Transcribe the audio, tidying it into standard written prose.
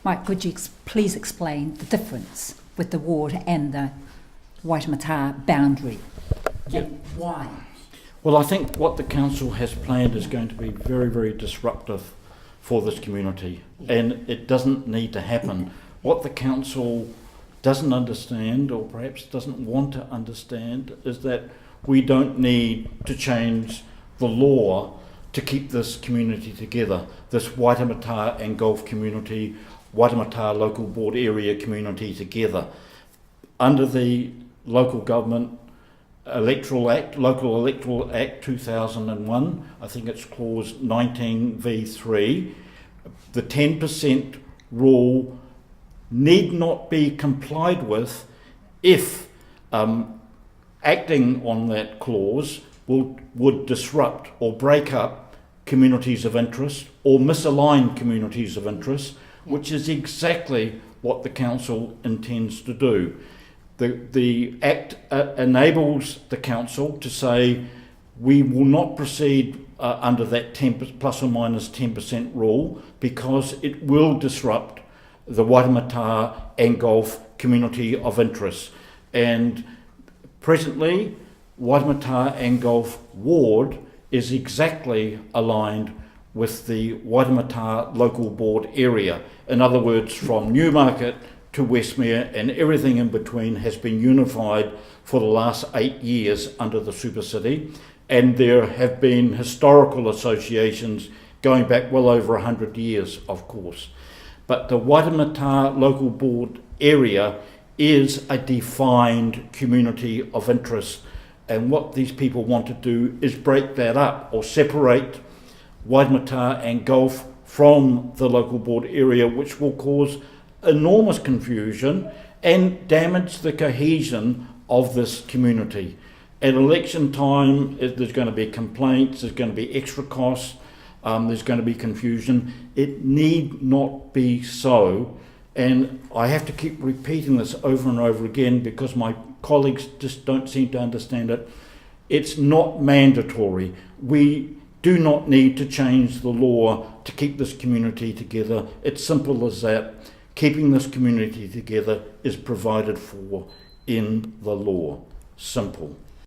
Mike, could you please explain the difference with the ward and the Waitemata boundary? Yep. And why? Well, I think what the council has planned is going to be very, very disruptive for this community, and it doesn't need to happen. What the council doesn't understand, or perhaps doesn't want to understand, is that we don't need to change the law to keep this community together, this Waitemata and Gulf community, Waitemata local board area community together. Under the Local Government Electoral Act, Local Electoral Act 2001, I think it's clause 19v3, the 10% rule need not be complied with if acting on that clause would disrupt or break up communities of interest or misalign communities of interest, which is exactly what the council intends to do. The Act enables the council to say we will not proceed under that plus or minus 10% rule because it will disrupt the Waitemata and Gulf community of interest. And presently, Waitemata and Gulf ward is exactly aligned with the Waitemata local board area. In other words, from Newmarket to Westmere and everything in between has been unified for the last 8 years under the Super City, and there have been historical associations going back well over 100 years, of course. But the Waitemata local board area is a defined community of interest, and what these people want to do is break that up or separate Waitemata and Gulf from the local board area, which will cause enormous confusion and damage the cohesion of this community. At election time, there's going to be complaints, there's going to be extra costs, there's going to be confusion. It need not be so, and I have to keep repeating this over and over again because my colleagues just don't seem to understand it. It's not mandatory. We do not need to change the law to keep this community together. It's simple as that. Keeping this community together is provided for in the law. Simple.